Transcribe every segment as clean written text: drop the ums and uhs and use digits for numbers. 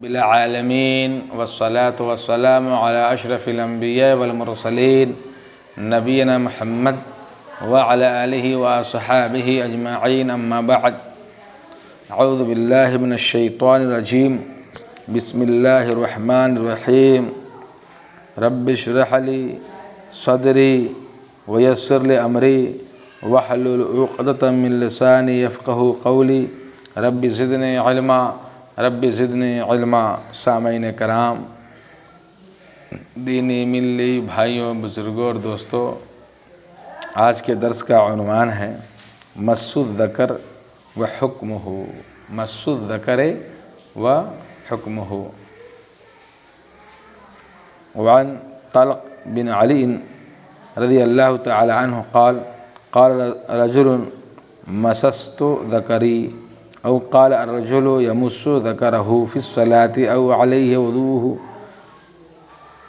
بالعالمین والصلاة والسلام علی اشرف الانبیاء والمرسلین نبینا محمد وعلی آلہ واصحابہ اجمعین اما بعد اعوذ باللہ من الشیطان الرجیم بسم اللہ الرحمن الرحیم رب اشرح لی صدری ویسر لی امری واحلل عقدۃ من لسانی یفقہوا قولی رب زدنی علما رب زدنی علما۔ سامعین کرام، دینی ملی بھائیوں، بزرگوں اور دوستوں، آج کے درس کا عنوان ہے مس الذکر و حکمہ۔ مس الذکر و حکمہ۔ وعن طلق بن علی رضی اللہ تعالی عنہ قال قال رجل مسست ذکری او قال الرجل يمس ذكره في الصلاة او عليه وضوء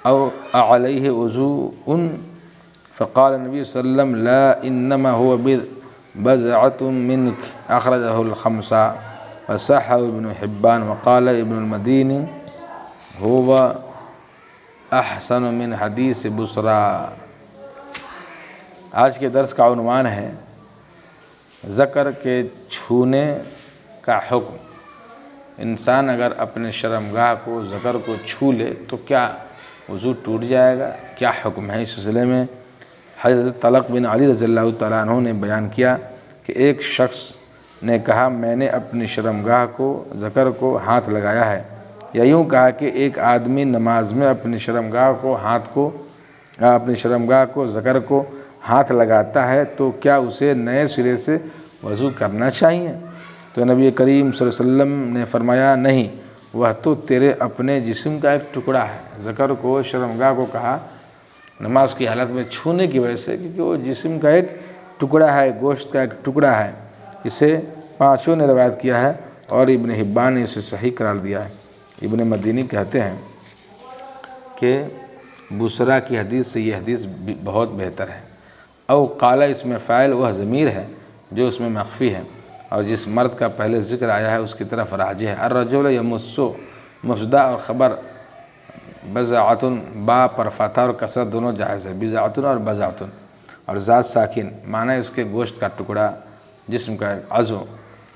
او عليه وضوء فقال النبي صلى الله عليه وسلم لا انما هو بضعة منك اخرجه الخمسة وصححه ابن حبان وقال ابن المديني هو احسن من حدیث بصرہ۔ آج کے درس کا عنوان ہے ذکر کے چھونے کا حکم۔ انسان اگر اپنے شرمگاہ کو، ذکر کو چھو لے تو کیا وضو ٹوٹ جائے گا؟ کیا حکم ہے؟ اس سلسلے میں حضرت طلق بن علی رضی اللہ تعالیٰ عنہ نے بیان کیا کہ ایک شخص نے کہا میں نے اپنی شرمگاہ کو، ذکر کو ہاتھ لگایا ہے، یا یوں کہا کہ ایک آدمی نماز میں اپنی شرمگاہ کو، ذکر کو ہاتھ لگاتا ہے تو کیا اسے نئے سرے سے وضو کرنا چاہیے؟ تو نبی کریم صلی اللہ علیہ وسلم نے فرمایا نہیں، وہ تو تیرے اپنے جسم کا ایک ٹکڑا ہے۔ ذکر کو، شرمگاہ کو کہا نماز کی حالت میں چھونے کی وجہ سے، کیونکہ وہ جسم کا ایک ٹکڑا ہے، گوشت کا ایک ٹکڑا ہے۔ اسے پانچوں نے روایت کیا ہے اور ابن حبان نے اسے صحیح قرار دیا ہے۔ ابن مدینی کہتے ہیں کہ بصرہ کی حدیث سے یہ حدیث بہت بہتر ہے۔ او قال، اس میں فاعل وہ ضمیر ہے جو اس میں مخفی ہے، اور جس مرد کا پہلے ذکر آیا ہے اس کی طرف راجع ہے۔ الرجل یمسو، مفزدہ اور خبر بضعۃ، با پر فتح اور کسرت دونوں جائز ہے، بضعۃ اور بضعۃ، اور ذات ساکن، معنی اس کے گوشت کا ٹکڑا، جسم کا عضو۔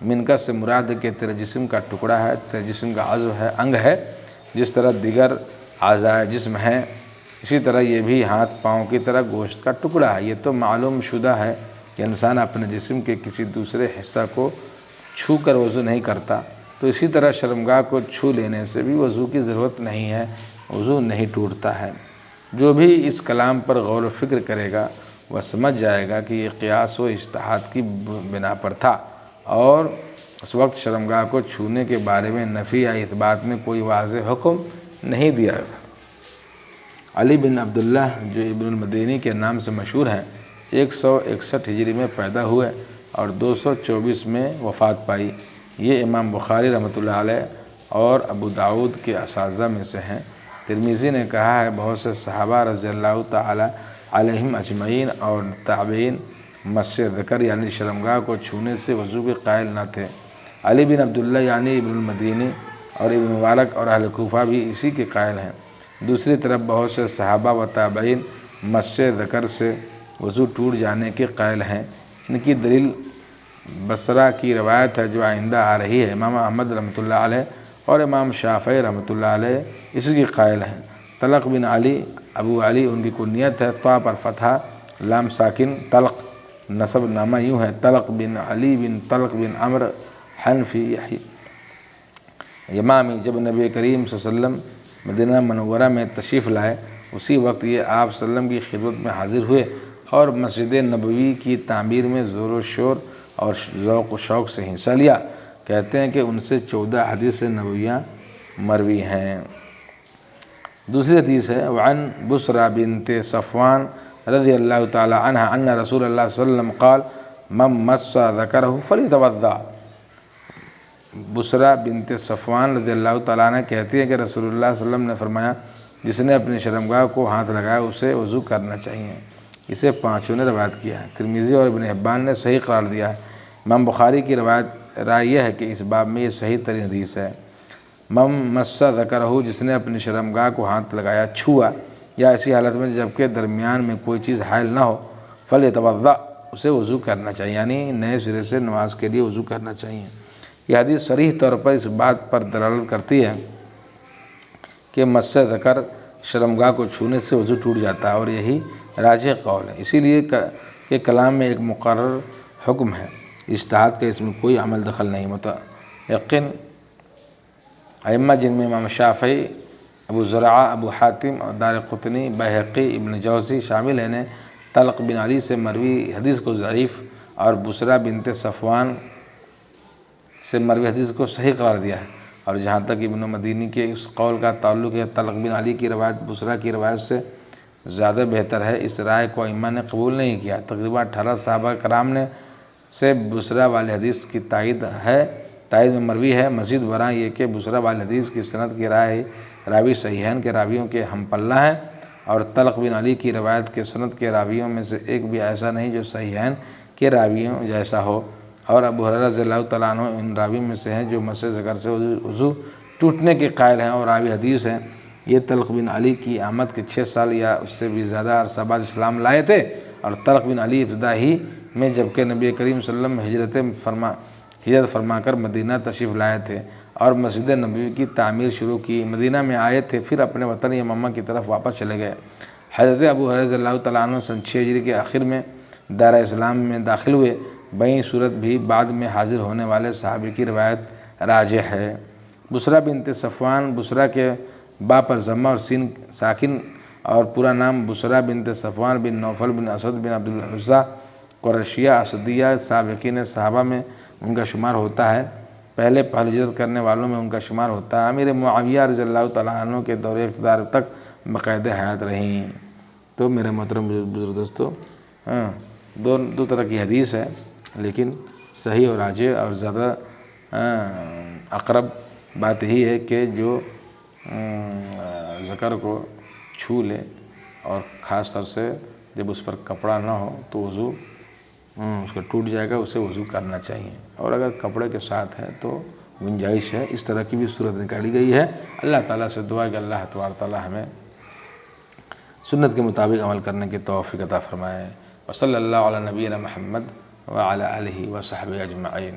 منکا سے مراد کہ تیرے جسم کا ٹکڑا ہے، تیرے جسم کا عضو ہے، انگ ہے، جس طرح دیگر اعضاء جسم ہیں اسی طرح یہ بھی ہاتھ پاؤں کی طرح گوشت کا ٹکڑا ہے۔ یہ تو معلوم شدہ ہے کہ انسان اپنے جسم کے کسی دوسرے حصہ کو چھو کر وضو نہیں کرتا، تو اسی طرح شرمگاہ کو چھو لینے سے بھی وضو کی ضرورت نہیں ہے، وضو نہیں ٹوٹتا ہے۔ جو بھی اس کلام پر غور و فکر کرے گا وہ سمجھ جائے گا کہ یہ قیاس و اجتہاد کی بنا پر تھا، اور اس وقت شرمگاہ کو چھونے کے بارے میں نفی یا اثبات میں کوئی واضح حکم نہیں دیا گیا۔ علی بن عبداللہ جو ابن المدینی کے نام سے مشہور ہیں، 161 ہجری میں پیدا ہوئے اور 224 میں وفات پائی۔ یہ امام بخاری رحمۃ اللہ علیہ اور ابو داؤد کے اساتذہ میں سے ہیں۔ ترمذی نے کہا ہے بہت سے صحابہ رضی اللہ تعالی علیہم اجمعین اور تابعین مس ذکر یعنی شرمگاہ کو چھونے سے وضو کے قائل نہ تھے۔ علی بن عبداللہ یعنی ابن المدینی اور ابن مبارک اور اہل کوفہ بھی اسی کے قائل ہیں۔ دوسری طرف بہت سے صحابہ و تابعین مس ذکر سے وضو ٹوٹ جانے کے قائل ہیں۔ ان کی دلیل بصرہ کی روایت ہے جو آئندہ آ رہی ہے۔ امام احمد رحمۃ اللہ علیہ اور امام شافعی رحمۃ اللہ علیہ اسی کی قائل ہیں۔ طلق بن علی، ابو علی ان کی کنیت ہے، طا پر فتحہ، لام ساکن، طلق نسب نامہ یوں ہے طلق بن علی بن طلق بن عمر حنفی یمامی۔ جب نبی کریم صلی اللہ علیہ وسلم مدینہ منورہ میں تشریف لائے اسی وقت یہ آپ صلی اللہ علیہ وسلم کی خدمت میں حاضر ہوئے اور مسجد نبوی کی تعمیر میں زور و شور اور ذوق و شوق سے حصہ لیا۔ کہتے ہیں کہ ان سے 14 حدیث نبویہ مروی ہیں۔ دوسری حدیث ہے وعن بصرہ بنت صفوان رضی اللہ تعالی عنہ ان رسول اللہ صلی اللہ علیہ وسلم قال من مس ذکرہ فلیتوضأ۔ بصرہ بنت صفوان رضی اللہ تعالیٰ عنہ کہتی ہے کہ رسول اللہ صلی اللہ علیہ وسلم نے فرمایا جس نے اپنی شرمگاہ کو ہاتھ لگایا اسے وضو کرنا چاہیے۔ اسے پانچوں نے روایت کیا ہے۔ ترمذی اور ابن حبان نے صحیح قرار دیا ہے۔ امام بخاری کی رائے یہ ہے کہ اس باب میں یہ صحیح ترین حدیث ہے۔ مم مسا ذکرہ، جس نے اپنی شرمگاہ کو ہاتھ لگایا، چھوا، یا ایسی حالت میں جبکہ درمیان میں کوئی چیز حائل نہ ہو، فلیتوضأ، اسے وضو کرنا چاہیے، یعنی نئے سرے سے نماز کے لیے وضو کرنا چاہیے۔ یہ حدیث صریح طور پر اس بات پر دلالت کرتی ہے کہ مس ذکر شرمگاہ کو چھونے سے وضو ٹوٹ جاتا ہے، اور یہی راجح قول ہے، اسی لیے کہ کلام میں ایک مقرر حکم ہے، اجتہاد کا اس میں کوئی عمل دخل نہیں۔ متیقن ائمہ جن میں امام شافعی، ابو زرعہ، ابو حاتم اور دارقطنی، بہقی، ابن جوزی شامل ہیں، نے طلق بن علی سے مروی حدیث کو ضعیف اور بصرہ بنت صفوان سے مروی حدیث کو صحیح قرار دیا ہے، اور جہاں تک ابن مدینی کے اس قول کا تعلق ہے طلق بن علی کی روایت بصرہ کی روایت سے زیادہ بہتر ہے، اس رائے کو ائمہ نے قبول نہیں کیا۔ تقریباً 18 صحابہ کرام نے سے بصرہ والی حدیث کی تائید میں مروی ہے۔ مزید برآں یہ کہ بصرہ والی حدیث کی سند کی راوی صحیحین کے راویوں کے ہم پلہ ہیں، اور طلق بن علی کی روایت کے سند کے راویوں میں سے ایک بھی ایسا نہیں جو صحیحین کے راویوں جیسا ہو، اور ابو ہریرہ رضی اللہ تعالیٰ عنہ ان راویوں میں سے ہیں جو مس ذکر سے وضو ٹوٹنے کے قائل ہیں اور راوی حدیث ہیں۔ یہ طلق بن علی کی آمد کے 6 سال یا اس سے بھی زیادہ عرصہ بعد اسلام لائے تھے، اور طلق بن علی ابتدا ہی میں جبکہ نبی کریم صلی اللہ علیہ وسلم ہجرت فرما کر مدینہ تشریف لائے تھے اور مسجد نبوی کی تعمیر شروع کی، مدینہ میں آئے تھے، پھر اپنے وطن یمامہ کی طرف واپس چلے گئے۔ حضرت ابو ہریرہ رضی اللہ تعالیٰ عنہ سن 6 ہجری کے آخر میں دار اسلام میں داخل ہوئے۔ بئی صورت بھی بعد میں حاضر ہونے والے صحابی کی روایت راجح ہے۔ بصرہ بنت صفوان، بصرہ کے با پر ضمہ اور سین ساکن، اور پورا نام بصرہ بنت صفوان بن نوفل بن اسد بن عبد العزیٰ قریشیہ اسدیہ، سابقین صحابہ میں ان کا شمار ہوتا ہے، پہلے ہجرت کرنے والوں میں ان کا شمار ہوتا ہے۔ امیر معاویہ رضی اللہ تعالیٰ عنہ کے دور اقتدار تک باقاعدہ حیات رہیں۔ تو میرے محترم بزرگ دوستو، دو طرح کی حدیث ہے، لیکن صحیح اور راجح اور زیادہ اقرب بات یہی ہے کہ جو ذکر کو چھو لے، اور خاص طور سے جب اس پر کپڑا نہ ہو تو وضو اس کا ٹوٹ جائے گا، اسے وضو کرنا چاہیے، اور اگر کپڑے کے ساتھ ہے تو گنجائش ہے۔ اس طرح کی بھی صورت نکالی گئی ہے۔ اللہ تعالیٰ سے دعا ہے کہ اللہ تبارک تعالیٰ ہمیں سنت کے مطابق عمل کرنے کی توفیق عطا فرمائے۔ وصلی اللہ علی نبینا محمد وعلی آلہ وصحبہ اجمعین۔